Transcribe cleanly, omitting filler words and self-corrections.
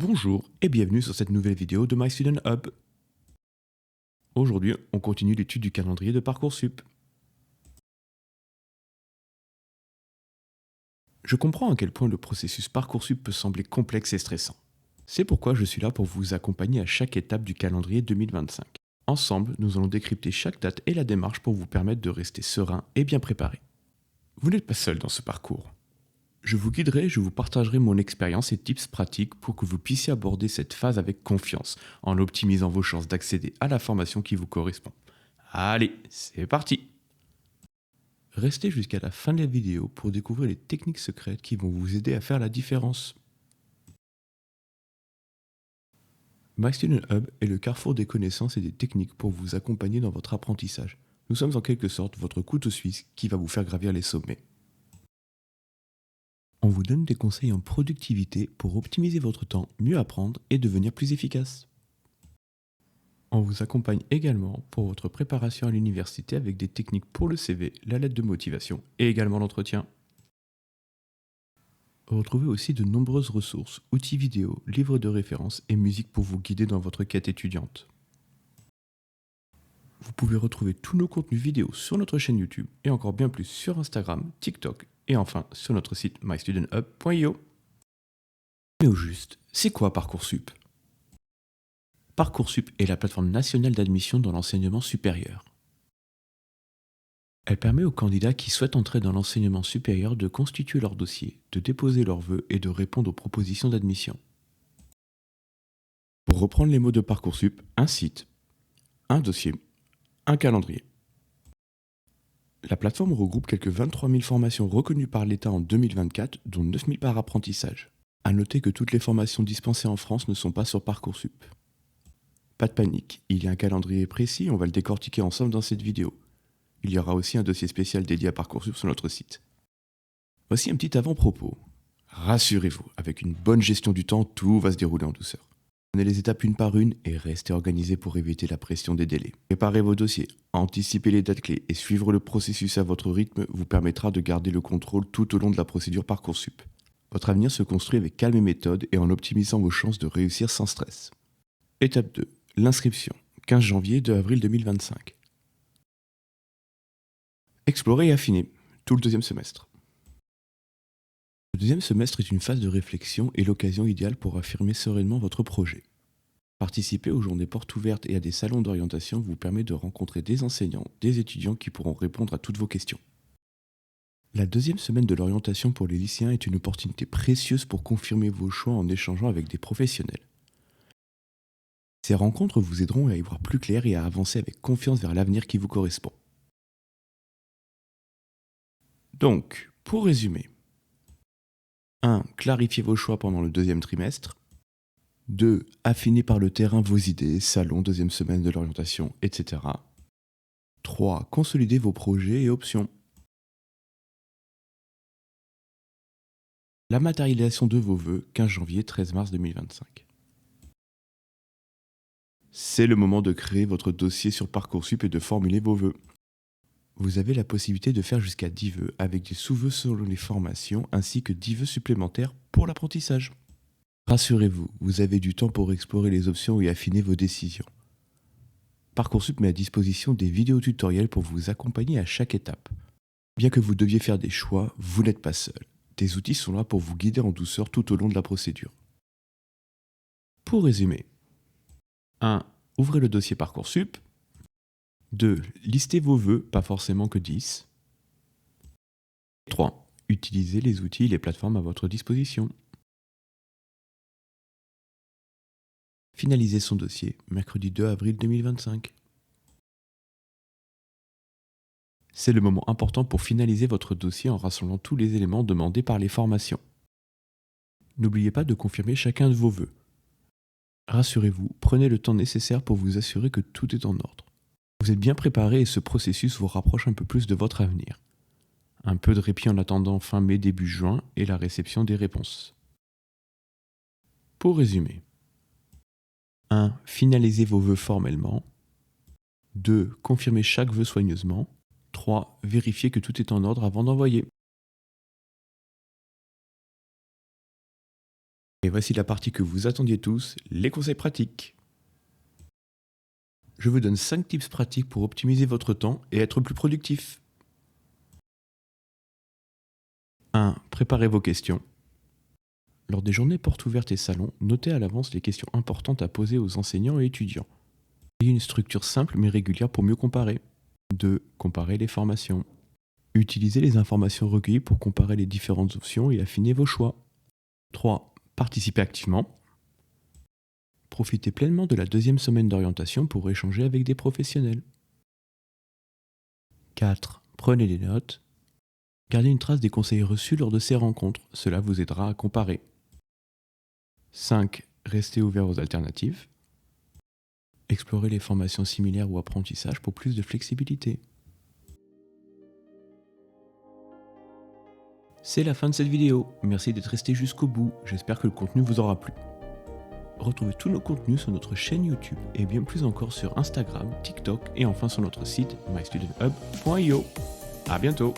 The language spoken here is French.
Bonjour et bienvenue sur cette nouvelle vidéo de My Student Hub. Aujourd'hui, on continue l'étude du calendrier de Parcoursup. Je comprends à quel point le processus Parcoursup peut sembler complexe et stressant. C'est pourquoi je suis là pour vous accompagner à chaque étape du calendrier 2025. Ensemble, nous allons décrypter chaque date et la démarche pour vous permettre de rester serein et bien préparé. Vous n'êtes pas seul dans ce parcours. Je vous guiderai, je vous partagerai mon expérience et tips pratiques pour que vous puissiez aborder cette phase avec confiance, en optimisant vos chances d'accéder à la formation qui vous correspond. Allez, c'est parti! Restez jusqu'à la fin de la vidéo pour découvrir les techniques secrètes qui vont vous aider à faire la différence. My Student Hub est le carrefour des connaissances et des techniques pour vous accompagner dans votre apprentissage. Nous sommes en quelque sorte votre couteau suisse qui va vous faire gravir les sommets. On vous donne des conseils en productivité pour optimiser votre temps, mieux apprendre et devenir plus efficace. On vous accompagne également pour votre préparation à l'université avec des techniques pour le CV, la lettre de motivation et également l'entretien. Retrouvez aussi de nombreuses ressources, outils vidéo, livres de référence et musique pour vous guider dans votre quête étudiante. Vous pouvez retrouver tous nos contenus vidéo sur notre chaîne YouTube et encore bien plus sur Instagram, TikTok et enfin sur notre site mystudenthub.io. Mais au juste, c'est quoi Parcoursup ? Parcoursup est la plateforme nationale d'admission dans l'enseignement supérieur. Elle permet aux candidats qui souhaitent entrer dans l'enseignement supérieur de constituer leur dossier, de déposer leurs vœux et de répondre aux propositions d'admission. Pour reprendre les mots de Parcoursup, un site, un dossier, un calendrier. La plateforme regroupe quelques 23 000 formations reconnues par l'État en 2024, dont 9 000 par apprentissage. A noter que toutes les formations dispensées en France ne sont pas sur Parcoursup. Pas de panique, il y a un calendrier précis, on va le décortiquer ensemble dans cette vidéo. Il y aura aussi un dossier spécial dédié à Parcoursup sur notre site. Voici un petit avant-propos. Rassurez-vous, avec une bonne gestion du temps, tout va se dérouler en douceur. Prenez les étapes une par une et restez organisé pour éviter la pression des délais. Préparez vos dossiers, anticipez les dates clés et suivre le processus à votre rythme vous permettra de garder le contrôle tout au long de la procédure Parcoursup. Votre avenir se construit avec calme et méthode et en optimisant vos chances de réussir sans stress. Étape 2. L'inscription. 15 janvier 2 avril 2025. Explorer et affiner. Tout le deuxième semestre. Le deuxième semestre est une phase de réflexion et l'occasion idéale pour affirmer sereinement votre projet. Participer aux journées portes ouvertes et à des salons d'orientation vous permet de rencontrer des enseignants, des étudiants qui pourront répondre à toutes vos questions. La deuxième semaine de l'orientation pour les lycéens est une opportunité précieuse pour confirmer vos choix en échangeant avec des professionnels. Ces rencontres vous aideront à y voir plus clair et à avancer avec confiance vers l'avenir qui vous correspond. Donc, pour résumer, 1. Clarifiez vos choix pendant le deuxième trimestre. 2. Affinez par le terrain vos idées, salon, deuxième semaine de l'orientation, etc. 3. Consolidez vos projets et options. La matérialisation de vos vœux, 15 janvier, 13 mars 2025. C'est le moment de créer votre dossier sur Parcoursup et de formuler vos vœux. Vous avez la possibilité de faire jusqu'à 10 vœux avec des sous-vœux selon les formations ainsi que 10 vœux supplémentaires pour l'apprentissage. Rassurez-vous, vous avez du temps pour explorer les options et affiner vos décisions. Parcoursup met à disposition des vidéos tutoriels pour vous accompagner à chaque étape. Bien que vous deviez faire des choix, vous n'êtes pas seul. Des outils sont là pour vous guider en douceur tout au long de la procédure. Pour résumer, 1. Ouvrez le dossier Parcoursup. 2. Listez vos vœux, pas forcément que 10. 3. Utilisez les outils et les plateformes à votre disposition. Finalisez son dossier, mercredi 2 avril 2025. C'est le moment important pour finaliser votre dossier en rassemblant tous les éléments demandés par les formations. N'oubliez pas de confirmer chacun de vos vœux. Rassurez-vous, prenez le temps nécessaire pour vous assurer que tout est en ordre. Vous êtes bien préparé et ce processus vous rapproche un peu plus de votre avenir. Un peu de répit en attendant fin mai, début juin et la réception des réponses. Pour résumer, 1. Finalisez vos vœux formellement. 2. Confirmez chaque vœu soigneusement. 3. Vérifiez que tout est en ordre avant d'envoyer. Et voici la partie que vous attendiez tous, les conseils pratiques. Je vous donne 5 tips pratiques pour optimiser votre temps et être plus productif. 1. Préparez vos questions. Lors des journées portes ouvertes et salons, notez à l'avance les questions importantes à poser aux enseignants et étudiants. Ayez une structure simple mais régulière pour mieux comparer. 2. Comparez les formations. Utilisez les informations recueillies pour comparer les différentes options et affiner vos choix. 3. Participez activement. Profitez pleinement de la 2e semaine d'orientation pour échanger avec des professionnels. 4. Prenez des notes. Gardez une trace des conseils reçus lors de ces rencontres, cela vous aidera à comparer. 5. Restez ouvert aux alternatives. Explorez les formations similaires ou apprentissages pour plus de flexibilité. C'est la fin de cette vidéo, merci d'être resté jusqu'au bout, j'espère que le contenu vous aura plu. Retrouvez tous nos contenus sur notre chaîne YouTube et bien plus encore sur Instagram, TikTok et enfin sur notre site mystudenthub.io. À bientôt.